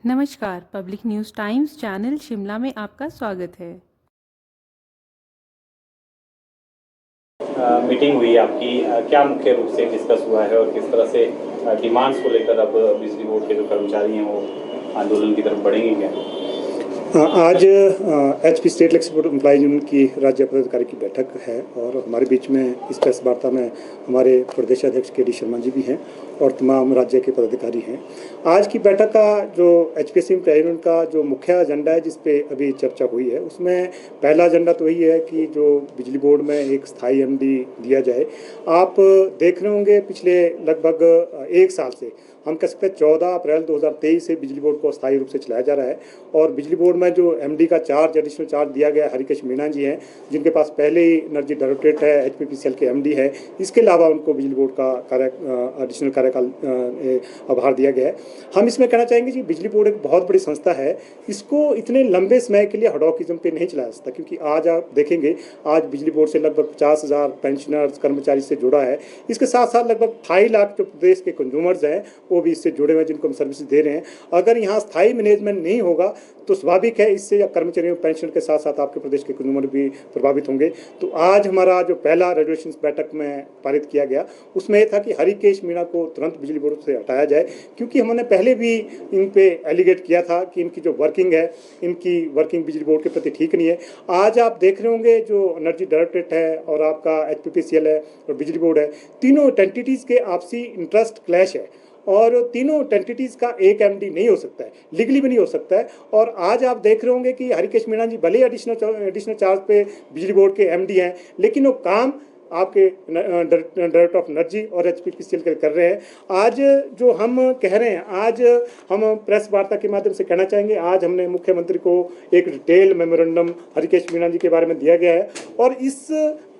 नमस्कार, public news times channel Shimla में आपका स्वागत है। मीटिंग हुई आपकी, क्या मुख्य रूप से डिस्कस हुआ है और किस तरह से डिमांड्स को लेकर अब बिजली बोर्ड के जो कर्मचारी हैं वो आंदोलन की तरफ बढ़ेंगे क्या? आज HP state electricity employees union की राज्य पदाधिकारी की बैठक है और हमारे बीच में इस प्रेस वार्ता में हमारे प्रदेश अध्यक्ष KD शर्मा जी भी हैं और तमाम राज्य के पदाधिकारी हैं। आज की बैठक का जो HPSC एम्प्लॉयज यूनियन का जो मुख्य एजेंडा है जिस पे अभी चर्चा हुई है, उसमें पहला एजेंडा तो यही है कि जो बिजली बोर्ड में एक स्थायी MD दिया जाए। आप देख रहे होंगे पिछले लगभग एक साल से हम कह सकते हैं 14 अप्रैल 2023 से बिजली बोर्ड को स्थायी रूप से चलाया जा रहा है और बिजली बोर्ड में जो MD का चार्ज एडिशनल चार्ज दिया गया है हरिकेश मीणा जी हैं, जिनके पास पहले ही एनर्जी डायरेक्टरेट है, HPPCL के MD है। इसके अलावा उनको बिजली बोर्ड का एडिशनल कार्यकाल आभार दिया गया है। हम इसमें कहना चाहेंगे कि बिजली बोर्ड एक बहुत बड़ी संस्था है, इसको इतने लंबे समय के लिए हडॉकिज्म पे नहीं चलाया जा सकता, क्योंकि आज आप देखेंगे आज बिजली बोर्ड से लगभग 50,000 पेंशनर्स कर्मचारी से जुड़ा है। इसके साथ साथ लगभग 2.5 लाख जो प्रदेश के कंज्यूमर्स हैं वो भी इससे जुड़े हुए हैं, जिनको हम सर्विस दे रहे हैं। अगर यहाँ स्थायी मैनेजमेंट नहीं होगा तो स्वाभाविक है इससे या कर्मचारियों पेंशन के साथ साथ आपके प्रदेश के कंज्यूमर भी प्रभावित होंगे। तो आज हमारा जो पहला रेजोल्यूशन बैठक में पारित किया गया उसमें यह था कि हरिकेश मीणा को तुरंत बिजली बोर्ड से हटाया जाए, क्योंकि हमने पहले भी इन पे एलिगेट किया था कि इनकी जो वर्किंग है, इनकी वर्किंग बिजली बोर्ड के प्रति ठीक नहीं है। आज आप देख रहे होंगे जो एनर्जी डायरेक्टरेट है और आपका HPPCL है और बिजली बोर्ड है, तीनों एंटिटीज़ के आपसी इंटरेस्ट क्लैश है और तीनों एंटिटीज़ का एक MD नहीं हो सकता है, लीगली भी नहीं हो सकता है। और आज आप देख रहे होंगे कि हरिकेश मीणा जी भले एडिशनल चार्ज पे बिजली बोर्ड के MD हैं, लेकिन वो काम आपके डायरेक्टर ऑफ एनर्जी और HPPCL कर रहे हैं। आज जो हम कह रहे हैं, आज हम प्रेस वार्ता के माध्यम से कहना चाहेंगे, आज हमने मुख्यमंत्री को एक डिटेल मेमोरेंडम हरिकेश मीणा जी के बारे में दिया गया है और इस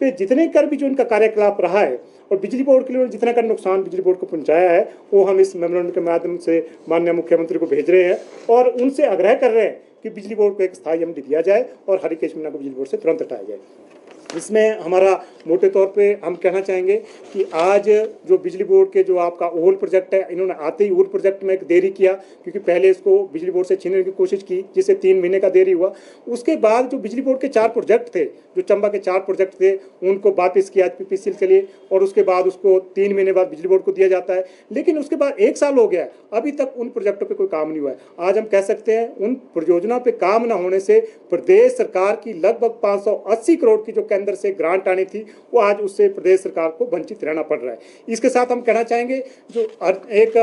पे जितने कर भी जो इनका कार्यकलाप रहा है और बिजली बोर्ड के लिए जितना का नुकसान बिजली बोर्ड को पहुंचाया है वो हम इस मेमोरेंडम के माध्यम से माननीय मुख्यमंत्री को भेज रहे हैं और उनसे आग्रह कर रहे हैं कि बिजली बोर्ड को एक स्थायी MD दिया जाए और हरिकेश मीणा को बिजली बोर्ड से तुरंत हटाया जाए। इसमें हमारा मोटे तौर पे हम कहना चाहेंगे कि आज जो बिजली बोर्ड के जो आपका ओवल प्रोजेक्ट है, इन्होंने आते ही ओवल प्रोजेक्ट में एक देरी किया, क्योंकि पहले इसको बिजली बोर्ड से छीनने की कोशिश की जिससे 3 महीने का देरी हुआ। उसके बाद जो बिजली बोर्ड के 4 प्रोजेक्ट थे, जो चंबा के 4 प्रोजेक्ट थे, उनको वापस किया HPPCL के लिए और उसके बाद उसको 3 महीने बाद बिजली बोर्ड को दिया जाता है। लेकिन उसके बाद 1 साल हो गया, अभी तक उन प्रोजेक्टों पर कोई काम नहीं हुआ है। आज हम कह सकते हैं उन परियोजनाओं पर काम न होने से प्रदेश सरकार की लगभग 580 करोड़ की जो केंद्र से ग्रांट आनी थी वो आज उससे प्रदेश सरकार को वंचित रहना पड़ रहा है। इसके साथ हम कहना चाहेंगे जो एक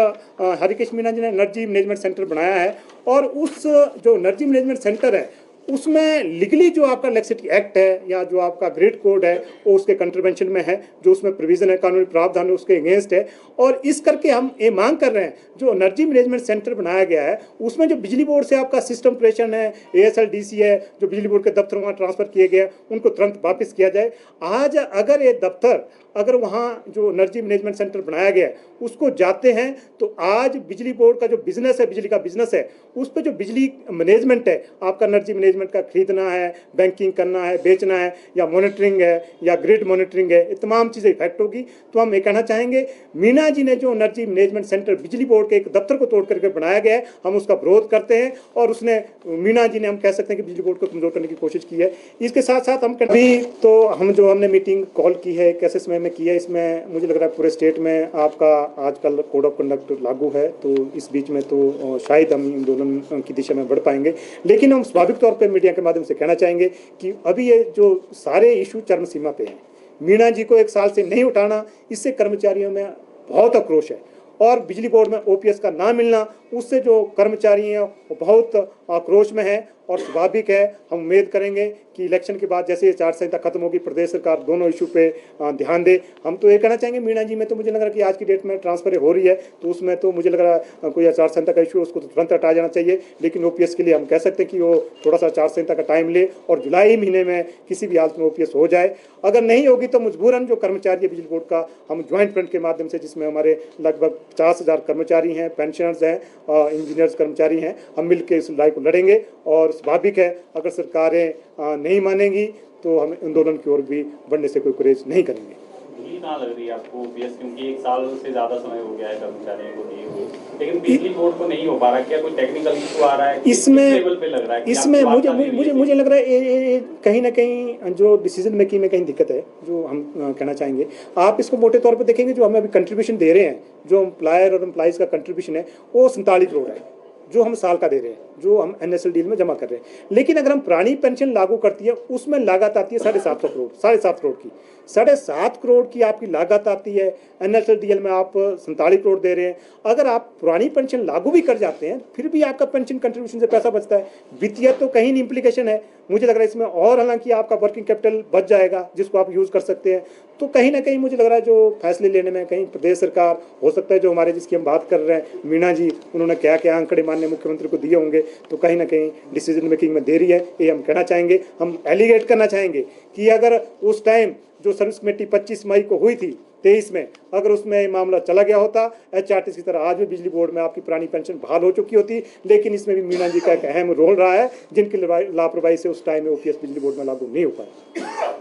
हरिकेश मीणा जी ने एनर्जी मैनेजमेंट सेंटर बनाया है और उस जो एनर्जी मैनेजमेंट सेंटर है उसमें लीगली जो आपका इलेक्ट्रिसिटी एक्ट है या जो आपका ग्रिड कोड है वो उसके कंट्रीवेंशन में है, जो उसमें प्रोविजन है, कानूनी प्रावधान है, उसके अगेंस्ट है। और इस करके हम ये मांग कर रहे हैं जो एनर्जी मैनेजमेंट सेंटर बनाया गया है उसमें जो बिजली बोर्ड से आपका सिस्टम ऑपरेशन है, ASLDC है, जो बिजली बोर्ड के दफ्तर वहाँ ट्रांसफर किए गए उनको तुरंत वापस किया जाए। आज अगर ये दफ्तर अगर वहाँ जो एनर्जी मैनेजमेंट सेंटर बनाया गया है उसको जाते हैं तो आज बिजली बोर्ड का जो बिजनेस है, बिजली का बिजनेस है, उस पर जो बिजली मैनेजमेंट है, आपका एनर्जी मैनेजमेंट का खरीदना है, बैंकिंग करना है, बेचना है या मॉनिटरिंग है या ग्रिड मॉनिटरिंग है, ये तमाम चीज़ें इफेक्ट होगी। तो हम ये कहना चाहेंगे मीणा जी ने जो एनर्जी मैनेजमेंट सेंटर बिजली बोर्ड के एक दफ्तर को तोड़ करके बनाया गया है, हम उसका विरोध करते हैं और उसने मीणा जी ने हम कह सकते हैं कि बिजली बोर्ड को कमजोर करने की कोशिश की है। इसके साथ साथ हम अभी तो हमने मीटिंग कॉल की है, कैसे समय में की है, इसमें मुझे लग रहा है पूरे स्टेट में आपका आजकल कोड ऑफ कंडक्ट लागू है, तो इस बीच में तो शायद हम आंदोलन की दिशा में बढ़ पाएंगे। लेकिन हम स्वाभाविक तौर पे मीडिया के माध्यम से कहना चाहेंगे कि अभी ये जो सारे इशू चरम सीमा पे हैं, मीणा जी को 1 साल से नहीं उठाना, इससे कर्मचारियों में बहुत आक्रोश है और बिजली बोर्ड में OPS का ना मिलना उससे जो कर्मचारी हैं वो बहुत आक्रोश में है। और स्वाभाविक है हम उम्मीद करेंगे कि इलेक्शन के बाद जैसे ये आचार संहिता खत्म होगी प्रदेश सरकार दोनों इशू पे ध्यान दे। हम तो ये कहना चाहेंगे मीणा जी में तो मुझे लग रहा है कि आज की डेट में ट्रांसफर हो रही है तो उसमें तो मुझे लग रहा है कोई आचार संहिता का इशू उसको तो तुरंत हटाया जाना चाहिए। लेकिन OPS के लिए हम कह सकते हैं कि वो थोड़ा सा आचार संहिता का टाइम ले और जुलाई महीने में किसी भी हालत में OPS हो जाए। अगर नहीं होगी तो मजबूरन जो कर्मचारी है बिजली बोर्ड का, हम ज्वाइंट फ्रंट के माध्यम से जिसमें हमारे लगभग 50,000 कर्मचारी हैं, पेंशनर्स हैं, इंजीनियर्स कर्मचारी हैं, हम मिलकर इस लड़ाई को लड़ेंगे। और स्वाभाविक है अगर सरकारें नहीं मानेंगी तो हम आंदोलन की ओर भी बढ़ने से कोई गुरेज नहीं करेंगे। कहाँ लग रही है आपको OPS, क्योंकि 1 साल से ज़्यादा समय हो गया है कर्मचारियों को दिए हुए? लेकिन बिजली बोर्ड को नहीं हो पा रहा, क्या कोई टेक्निकल इशू आ रहा है? किस लेवल पे लग रहा है कि इसमें आपकी मुझे वार्ता नहीं हुई मुझे थी? मुझे लग रहा है ये कहीं ना कहीं जो डिसीजन मेकिंग में कहीं दिक्कत है, जो हम कहना चाहेंगे। आप इसको मोटे तौर पे देखेंगे, जो हमें अभी कंट्रीब्यूशन दे रहे हैं, जो एम्प्लॉयर और एम्प्लॉइज़ का कंट्रीब्यूशन है, वो 47 करोड़ है जो हम साल का दे रहे हैं, जो हम एनएसएल डील में जमा कर रहे हैं। लेकिन अगर हम पुरानी पेंशन लागू करती है, उसमें लागत आती है 7.5 करोड़, 7.5 करोड़ की, 7.5 करोड़ की आपकी लागत आती है। एनएसएल डीएल में आप 47 करोड़ दे रहे हैं। अगर आप पुरानी पेंशन लागू भी कर जाते हैं, फिर भी आपका पेंशन कंट्रीब्यूशन से पैसा बचता है। वित्तीय तो कहीं नहीं इम्प्लीकेशन है, मुझे लग रहा है इसमें। और हालांकि आपका वर्किंग कैपिटल बच जाएगा, जिसको आप यूज़ कर सकते हैं। तो कहीं ना कहीं मुझे लग रहा है जो फैसले लेने में कहीं प्रदेश सरकार, हो सकता है जो हमारे जिसकी हम बात कर रहे हैं मीणा जी, उन्होंने क्या क्या आंकड़े माननीय मुख्यमंत्री को दिए होंगे, तो कहीं ना कहीं डिसीजन मेकिंग में देरी है, ये हम कहना चाहेंगे। हम एलिगेट करना चाहेंगे कि अगर उस टाइम जो सर्विस कमेटी 25 मई को हुई थी 23 में, अगर उसमें ये मामला चला गया होता एचआरटीसी की तरह, आज भी बिजली बोर्ड में आपकी पुरानी पेंशन बहाल हो चुकी होती। लेकिन इसमें भी मीणा जी का एक अहम रोल रहा है, जिनकी लापरवाही से उस टाइम में ओपीएस बिजली बोर्ड में लागू नहीं हो पाया।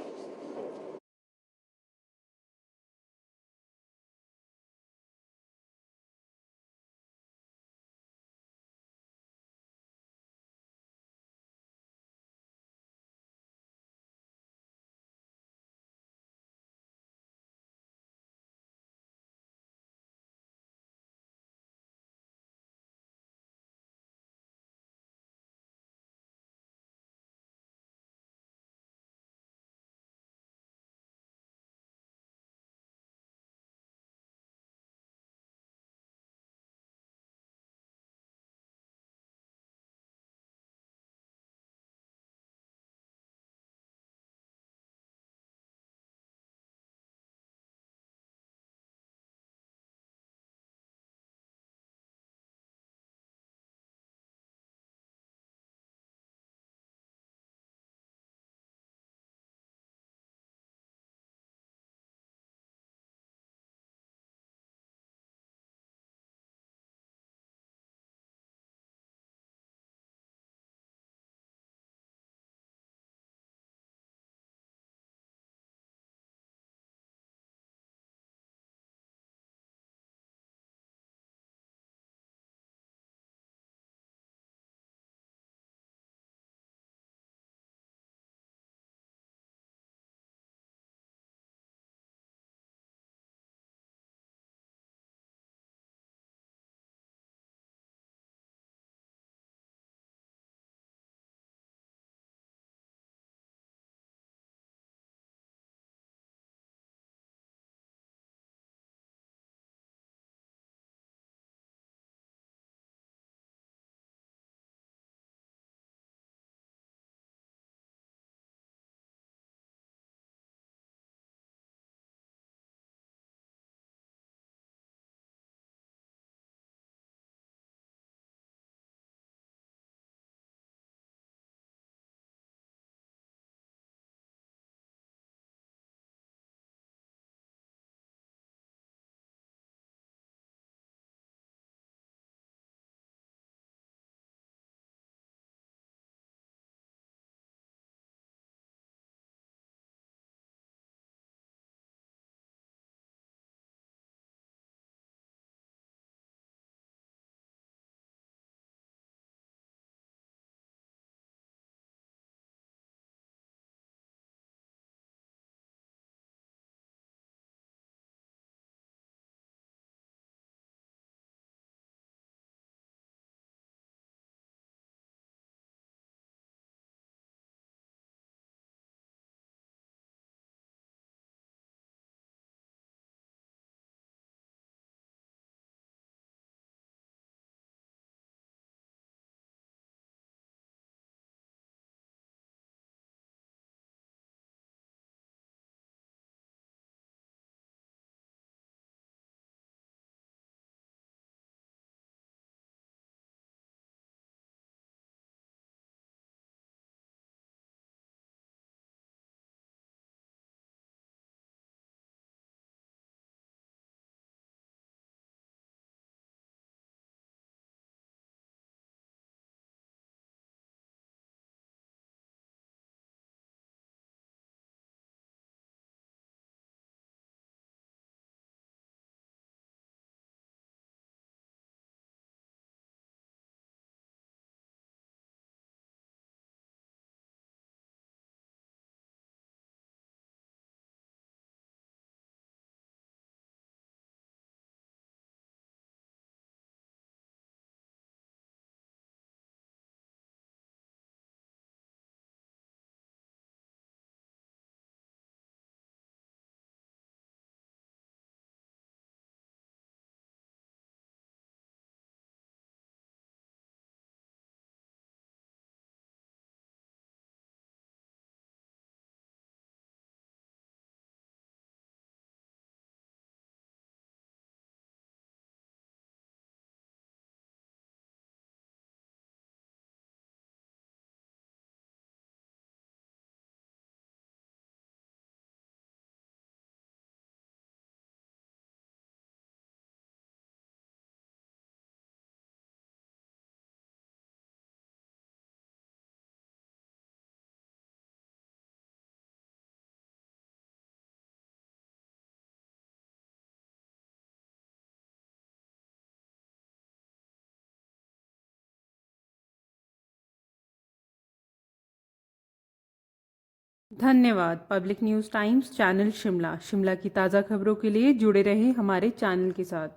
धन्यवाद। Public news times channel Shimla की ताज़ा खबरों के लिए जुड़े रहें हमारे चैनल के साथ।